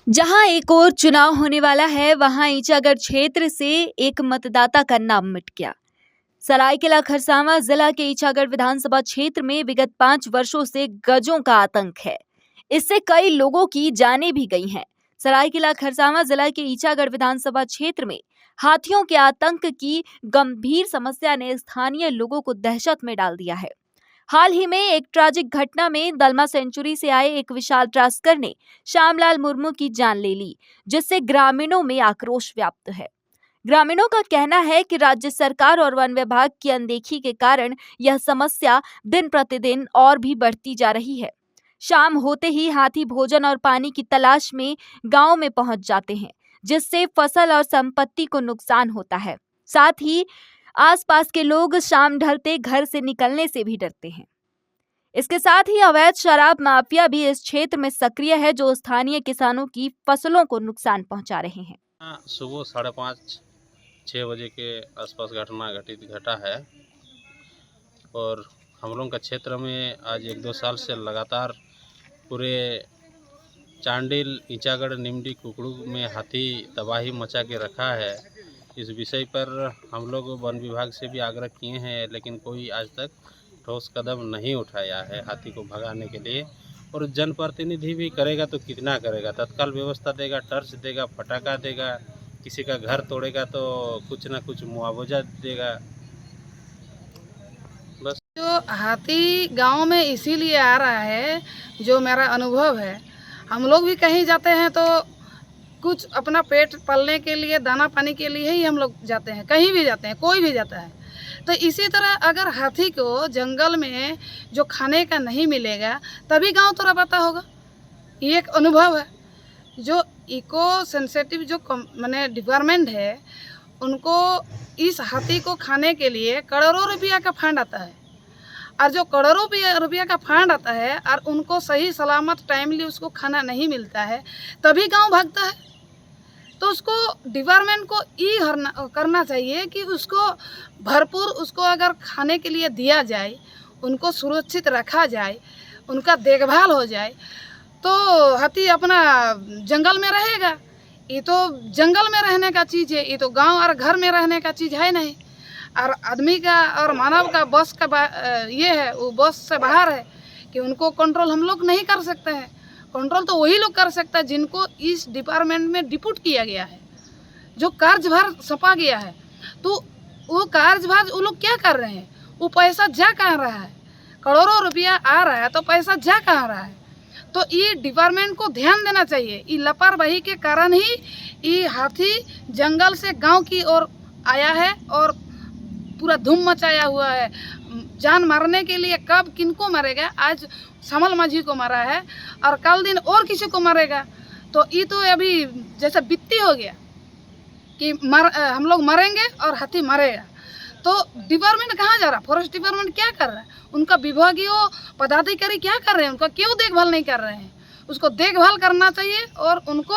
जहां एक और चुनाव होने वाला है, वहां ईचागढ़ क्षेत्र से एक मतदाता का नाम मिट गया। सरायकेला खरसावां जिला के ईचागढ़ विधानसभा क्षेत्र में विगत 5 वर्षों से गजों का आतंक है। इससे कई लोगों की जानें भी गई हैं। सरायकेला खरसावां जिला के ईचागढ़ विधानसभा क्षेत्र में हाथियों के आतंक की गंभीर समस्या ने स्थानीय लोगों को दहशत में डाल दिया है। हाल ही में एक ट्रैजिक घटना में दलमा सेंचुरी से आए एक विशाल तस्कर ने श्यामलाल मुर्मू की जान ले ली, जिससे ग्रामीणों में आक्रोश व्याप्त है। ग्रामीणों का कहना है कि राज्य सरकार और वन विभाग की अनदेखी के कारण यह समस्या दिन प्रतिदिन और भी बढ़ती जा रही है। शाम होते ही हाथी भोजन और पानी की तलाश में गांव में पहुंच जाते हैं, जिससे फसल और संपत्ति को नुकसान होता है। साथ ही आसपास के लोग शाम ढलते घर से निकलने से भी डरते हैं। इसके साथ ही अवैध शराब माफिया भी इस क्षेत्र में सक्रिय है, जो स्थानीय किसानों की फसलों को नुकसान पहुंचा रहे हैं। सुबह 5:30-6 बजे के आसपास घटना घटा है और हम लोगों का क्षेत्र में आज 1-2 साल से लगातार पूरे चांडिल, ईचागढ़, निमडी, कुकड़ू में हाथी तबाही मचा के रखा है। इस विषय पर हम लोग वन विभाग से भी आग्रह किए हैं, लेकिन कोई आज तक ठोस कदम नहीं उठाया है हाथी को भगाने के लिए। और जनप्रतिनिधि भी करेगा तो कितना करेगा, तत्काल व्यवस्था देगा, टर्च देगा, फटाका देगा, किसी का घर तोड़ेगा तो कुछ ना कुछ मुआवजा देगा। बस जो हाथी गांव में इसीलिए आ रहा है, जो मेरा अनुभव है, हम लोग भी कहीं जाते हैं तो कुछ अपना पेट पालने के लिए, दाना पानी के लिए ही हम लोग जाते हैं, कहीं भी जाते हैं, कोई भी जाता है। तो इसी तरह अगर हाथी को जंगल में जो खाने का नहीं मिलेगा, तभी गांव तो रबाता होगा। ये एक अनुभव है। जो इको सेंसिटिव जो माने डिपार्टमेंट है, उनको इस हाथी को खाने के लिए करोड़ों रुपया का फंड आता है, और जो करोड़ों रुपया का फंड आता है और उनको सही सलामत टाइमली उसको खाना नहीं मिलता है, तभी गांव भागता है। तो उसको डिपार्टमेंट को ये करना चाहिए कि उसको भरपूर उसको अगर खाने के लिए दिया जाए, उनको सुरक्षित रखा जाए, उनका देखभाल हो जाए, तो हाथी अपना जंगल में रहेगा। ये तो जंगल में रहने का चीज़ है, ये तो गांव और घर में रहने का चीज़ है नहीं। और आदमी का और मानव का बस का ये है, वो बस से बाहर है कि उनको कंट्रोल हम लोग नहीं कर सकते हैं। कंट्रोल तो वही लोग कर सकता है जिनको इस डिपार्टमेंट में डिप्यूट किया गया है, जो कार्यभार सौंपा गया है। तो वो कार्यभार वो लोग क्या कर रहे हैं, वो पैसा जा कहाँ रहा है, करोड़ों रुपया आ रहा है तो पैसा जा कहाँ रहा है। तो ये डिपार्टमेंट को ध्यान देना चाहिए। ये लापरवाही के कारण ही ये हाथी जंगल से गांव की ओर आया है और पूरा धूम मचाया हुआ है। जान मारने के लिए कब किनको मारेगा, आज समल माझी को मारा है और कल दिन और किसी को मारेगा। तो ये तो अभी जैसे बित्ती हो गया कि हम लोग मरेंगे और हाथी मरेगा। तो डिपार्टमेंट कहाँ जा रहा, फॉरेस्ट डिपार्टमेंट क्या कर रहा है, उनका विभागीय पदाधिकारी क्या कर रहे हैं, उनका क्यों देखभाल नहीं कर रहे हैं। उसको देखभाल करना चाहिए और उनको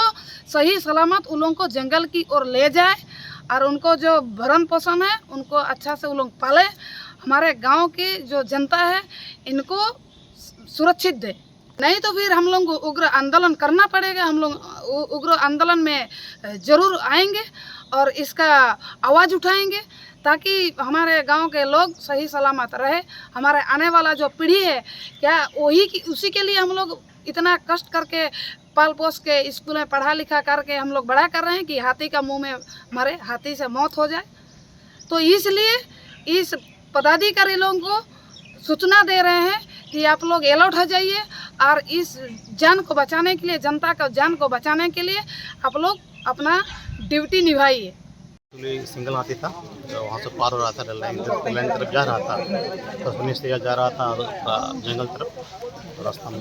सही सलामत उन लोगों को जंगल की ओर ले जाए और उनको जो भरण पोषण है उनको अच्छा से वो लोग पाले। हमारे गांव की जो जनता है इनको सुरक्षित दे, नहीं तो फिर हम लोग को उग्र आंदोलन करना पड़ेगा। हम लोग उग्र आंदोलन में ज़रूर आएंगे और इसका आवाज़ उठाएंगे, ताकि हमारे गांव के लोग सही सलामत रहे। हमारे आने वाला जो पीढ़ी है, क्या उसी के लिए हम लोग इतना कष्ट करके पाल पोस के स्कूल में पढ़ा लिखा करके हम लोग बड़ा कर रहे हैं कि हाथी का मुंह में मरे, हाथी से मौत हो जाए। तो इसलिए इस पदाधिकारी लोगों को सूचना दे रहे हैं कि आप लोग अलर्ट हो जाइए और इस जान को बचाने के लिए, जनता का जान को बचाने के लिए आप लोग अपना ड्यूटी निभाइए। सिंगल हाथी था, वहाँ से पार हो रहा था, लाइन तरफ जा रहा था, तो पुलिस से जा रहा था जंगल तरफ, रास्ता में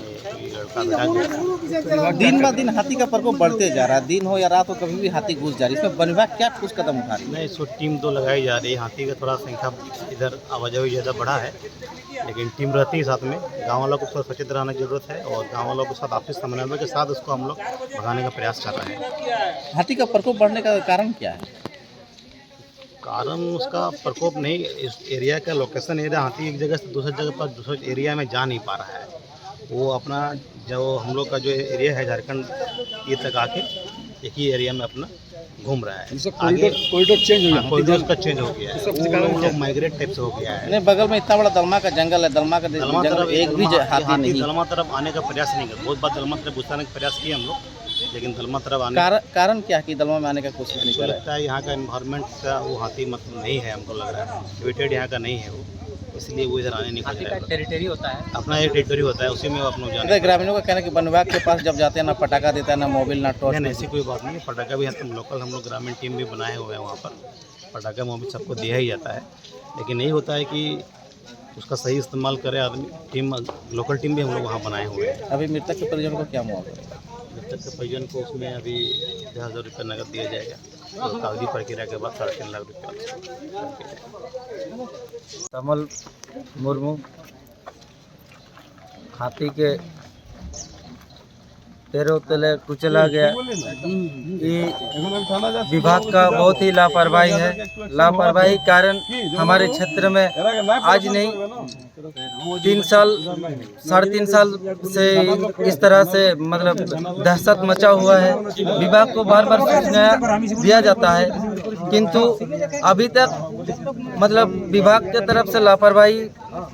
लड़का गया। दिन ब दिन हाथी का प्रकोप बढ़ते जा रहा है, दिन हो या रात हो, कभी भी हाथी घुस जा रही है। इसमें वन विभाग क्या ठोस कदम उठा रही है? नहीं, इसको टीम तो लगाई जा रही है। हाथी का थोड़ा संख्या इधर आवाजाही ज़्यादा बढ़ा है, लेकिन टीम रहती है साथ में। गाँव वालों को थोड़ा सचेत रहने की जरूरत है और गाँव वालों के साथ आपसी समन्वय के साथ उसको हम लोग भगाने का प्रयास कर रहे हैं। हाथी का प्रकोप बढ़ने का कारण क्या है? कारण उसका प्रकोप नहीं, इस एरिया का लोकेशन एरिया, हाथी एक जगह से दूसरी जगह पर दूसरे एरिया में जा नहीं पा रहा है। वो अपना जो हम लोग का जो एरिया है झारखंड ये तक आके एक ही एरिया में अपना घूम रहा है। आगे कॉरिडोर चेंज हो गया, कॉरिडोर का चेंज हो गया है, वो लोग माइग्रेट टाइप से हो गया है। नहीं, बगल में इतना बड़ा दलमा का जंगल है, दलमा का दलमा जंगल तरफ एक भी हाथी नहीं। दलमा तरफ आने का प्रयास नहीं कर, बहुत बार दलमा तरफ घुसाने का प्रयास किया हम लोग, लेकिन दलमा तरफ आने कारण क्या है कि दलमा में आने का कोशिश नहीं मुझको कर रहा लगता है यहाँ का एनवायरनमेंट का वो हाथी मतलब नहीं है, हमको लग रहा है हैबिटेट यहाँ का नहीं है वो, इसलिए वो इधर आने नहीं कर रहा है। टेरिटरी होता है। अपना एक टेरिटरी होता है, उसी में वो अपना है। जाने। ग्रामीणों का कहना है कि वन विभाग के पास जब जाते हैं ना पटाखा देता है, ना मोबाइल, ना टॉर्च। नहीं, ऐसी कोई बात नहीं है। पटाखा भी हम लोकल हम लोग ग्रामीण टीम भी बनाए हुए हैं वहाँ पर, पटाखा मोबाइल सबको दिया ही जाता है, लेकिन यही होता है कि उसका सही इस्तेमाल करे आदमी। टीम लोकल टीम भी हम लोग वहाँ बनाए हुए हैं। अभी मृतक के परिजनों को क्या मुआवजा? मृतक के परिजन को उसमें अभी 10,000 रुपये नकद दिया जाएगा, और कागजी प्रक्रिया के बाद 3.5 लाख रुपये। कमल मुर्मू हाथी के पैरों तले कुचला गया। ये विभाग का बहुत ही लापरवाही है। लापरवाही कारण हमारे क्षेत्र में आज नहीं 3 साल 3.5 साल से इस तरह से मतलब दहशत मचा हुआ है। विभाग को बार बार सूचना दिया जाता है, किंतु अभी तक मतलब विभाग के तरफ से लापरवाही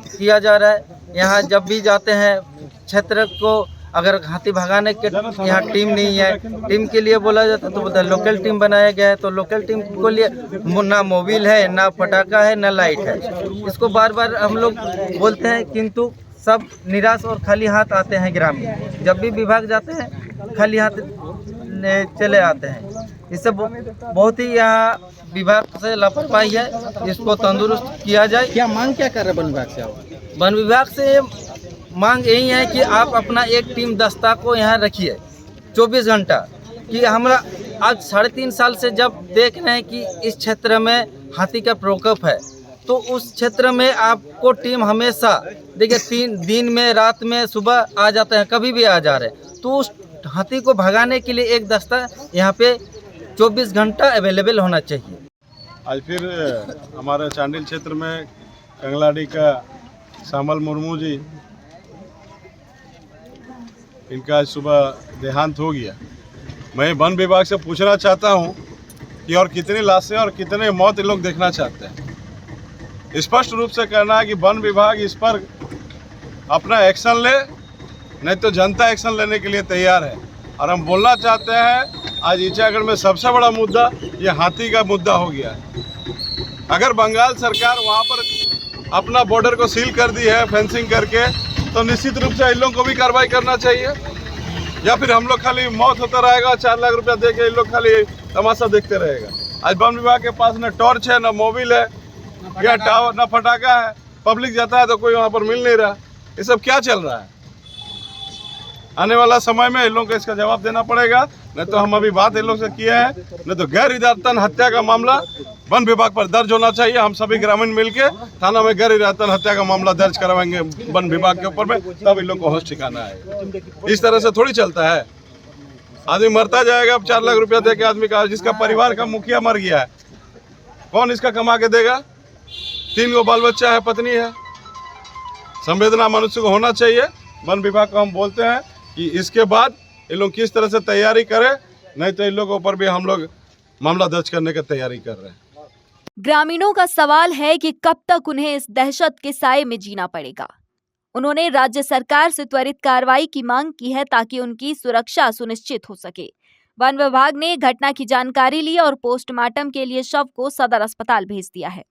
किया जा रहा है। यहाँ जब भी जाते हैं क्षेत्र को अगर हाथी भगाने के यहाँ टीम नहीं है, टीम के लिए बोला जाता है तो बोलता है लोकल टीम बनाया गया है, तो लोकल टीम को लिए ना मोबिल है, ना पटाखा है, ना लाइट है। इसको बार बार हम लोग बोलते हैं, किंतु सब निराश और खाली हाथ आते हैं। ग्रामीण जब भी विभाग जाते हैं खाली हाथ चले आते हैं। इससे बहुत ही यहाँ विभाग से लापरवाही है, इसको तंदुरुस्त किया जाए। क्या मांग क्या कर रहे वन विभाग से आप? वन विभाग से मांग यही है कि आप अपना एक टीम दस्ता को यहाँ रखिए 24 घंटा, कि हमारा आज 3.5 साल से जब देख रहे हैं कि इस क्षेत्र में हाथी का प्रकोप है, तो उस क्षेत्र में आपको टीम हमेशा देखिए 3 दिन में, रात में, सुबह आ जाते हैं, कभी भी आ जा रहे हैं। तो उस हाथी को भगाने के लिए एक दस्ता यहाँ पे 24 घंटा अवेलेबल होना चाहिए। आज फिर हमारे चांडिल क्षेत्र में कंगलाडी का श्यामल मुर्मू जी, इनका आज सुबह देहांत हो गया। मैं वन विभाग से पूछना चाहता हूं कि और कितनी लाशें और कितने मौत ये लोग देखना चाहते हैं। स्पष्ट रूप से कहना है कि वन विभाग इस पर अपना एक्शन ले, नहीं तो जनता एक्शन लेने के लिए तैयार है। और हम बोलना चाहते हैं, आज ईचागढ़ में सबसे बड़ा मुद्दा ये हाथी का मुद्दा हो गया है। अगर बंगाल सरकार वहाँ पर अपना बॉर्डर को सील कर दी है फेंसिंग करके, तो निश्चित रूप से इन लोगों को भी कार्रवाई करना चाहिए। या फिर हम लोग खाली मौत होता रहेगा, 4 लाख रुपया दे के इन लोग खाली तमाशा देखते रहेगा। आज वन विभाग के पास न टॉर्च है, न मोबिल है, या टावर, न फटाखा है। पब्लिक जाता है तो कोई वहाँ पर मिल नहीं रहा। ये सब क्या चल रहा है? आने वाला समय में इन लोगों को इसका जवाब देना पड़ेगा। नहीं तो हम अभी बात इन लोग से किए हैं, नहीं तो गैर इरादतन हत्या का मामला वन विभाग पर दर्ज होना चाहिए। हम सभी ग्रामीण मिलके थाना में गैर इरादतन हत्या का मामला दर्ज करवाएंगे वन विभाग के ऊपर में, तब इन लोग को होश ठिकाना है। इस तरह से थोड़ी चलता है। आदमी मरता जाएगा, 4 लाख रुपया दे के आदमी का, जिसका परिवार का मुखिया मर गया है, कौन इसका कमा के देगा? 3 गो बाल बच्चा है, पत्नी है। संवेदना मनुष्य को होना चाहिए। वन विभाग को हम बोलते हैं कि इसके बाद ये लोग किस तरह से तैयारी करें, नहीं तो इन लोगों पर भी हम लोग मामला दर्ज करने की तैयारी कर रहे हैं। ग्रामीणों का सवाल है कि कब तक उन्हें इस दहशत के साए में जीना पड़ेगा। उन्होंने राज्य सरकार से त्वरित कार्रवाई की मांग की है ताकि उनकी सुरक्षा सुनिश्चित हो सके। वन विभाग ने घटना की जानकारी ली और पोस्टमार्टम के लिए शव को सदर अस्पताल भेज दिया है।